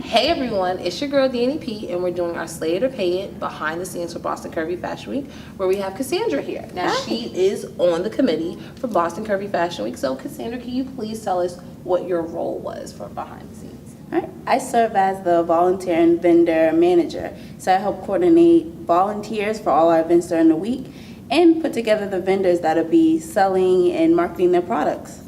Hey everyone, it's your girl Danny P, and we're doing our Slay It or Pay It behind the scenes for Boston Curvy Fashion Week, where we have Cassandra here. Now, Hi. She is on the committee for Boston Curvy Fashion Week. So Cassandra, can you please tell us what your role was for behind the scenes? All right. I serve as the volunteer and vendor manager. So I help coordinate volunteers for all our events during the week and put together the vendors that'll be selling and marketing their products.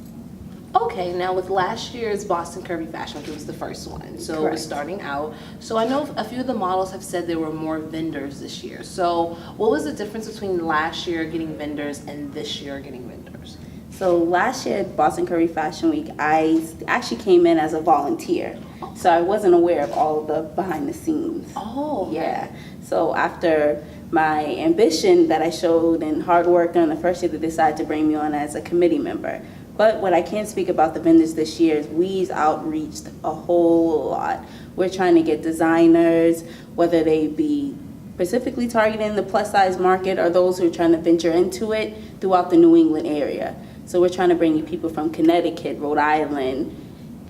Okay, now with last year's Boston Curvy Fashion Week, it was the first one, so Correct. It was starting out. So I know a few of the models have said there were more vendors this year. So what was the difference between last year getting vendors and this year getting vendors? So last year at Boston Curvy Fashion Week, I actually came in as a volunteer. So I wasn't aware of all of the behind the scenes. Oh, okay. Yeah. So after my ambition that I showed and hard work during the first year, they decided to bring me on as a committee member. But what I can speak about the vendors this year is we've outreached a whole lot. We're trying to get designers, whether they be specifically targeting the plus size market or those who are trying to venture into it throughout the New England area. So we're trying to bring you people from Connecticut, Rhode Island,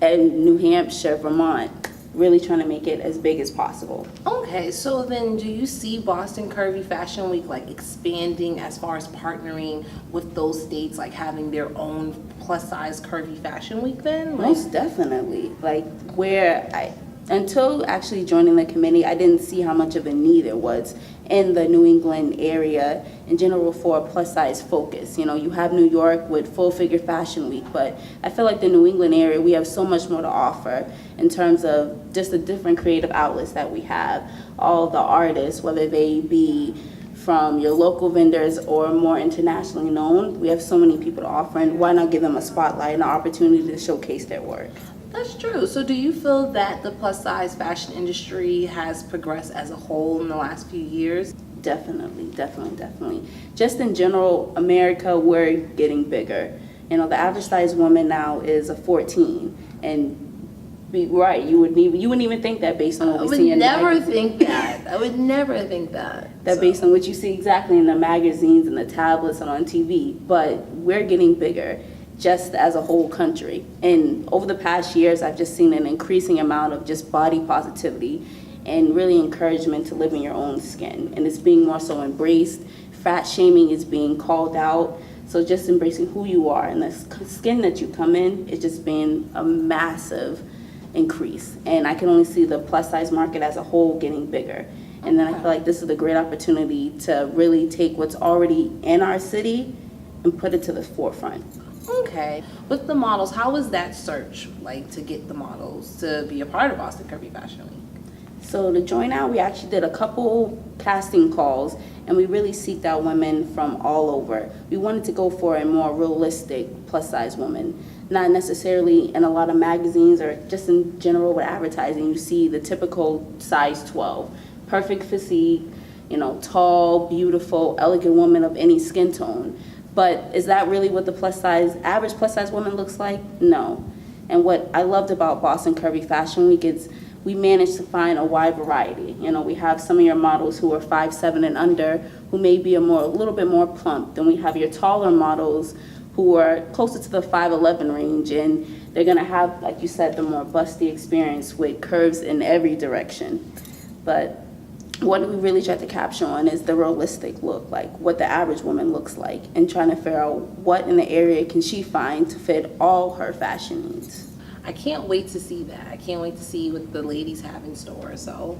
and New Hampshire, Vermont, really trying to make it as big as possible. Okay, so then do you see Boston Curvy Fashion Week like expanding as far as partnering with those states, like having their own plus size curvy fashion week then? Most definitely. Until actually joining the committee, I didn't see how much of a need there was in the New England area in general for a plus size focus. You know, you have New York with Full Figure Fashion Week, but I feel like the New England area, we have so much more to offer in terms of just the different creative outlets that we have. All the artists, whether they be from your local vendors or more internationally known, we have so many people to offer, and why not give them a spotlight and an opportunity to showcase their work? That's true. So do you feel that the plus size fashion industry has progressed as a whole in the last few years? Definitely. Just in general, America, we're getting bigger. You know, the average size woman now is a 14, and you wouldn't even think that based on what we see in I would magazines. never think that. That based on what you see exactly in the magazines and the tablets and on TV, but we're getting bigger just as a whole country. And over the past years, I've just seen an increasing amount of just body positivity and really encouragement to live in your own skin. And it's being more so embraced. Fat shaming is being called out. So just embracing who you are and the skin that you come in is just been a massive increase. And I can only see the plus size market as a whole getting bigger. And then I feel like this is a great opportunity to really take what's already in our city and put it to the forefront. Okay. With the models, how was that search like to get the models to be a part of Boston Curvy Fashion Week? So to join out, we actually did a couple casting calls, and we really seeked out women from all over. We wanted to go for a more realistic plus size woman, not necessarily in a lot of magazines or just in general with advertising. You see the typical size 12, perfect physique, you know, tall, beautiful, elegant woman of any skin tone. But is that really what the average plus size woman looks like? No. And what I loved about Boston Curvy Fashion Week is we managed to find a wide variety. You know, we have some of your models who are 5'7" and under, who may be a little bit more plump. Then we have your taller models who are closer to the 5'11" range, and they're gonna have, like you said, the more busty experience with curves in every direction. But what we really try to capture on is the realistic look, like what the average woman looks like, and trying to figure out what in the area can she find to fit all her fashion needs. I can't wait to see that. I can't wait to see what the ladies have in store. So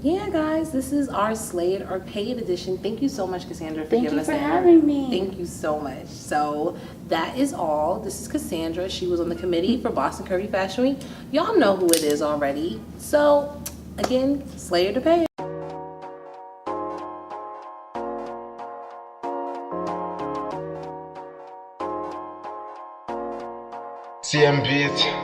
yeah, guys, this is our Slay It or Pay It edition. Thank you so much, Cassandra, for giving us that. Thank you for having me. Thank you so much. So that is all. This is Cassandra. She was on the committee for Boston Curvy Fashion Week. Y'all know who it is already. So again, Slay It or Pay It. CM Beat.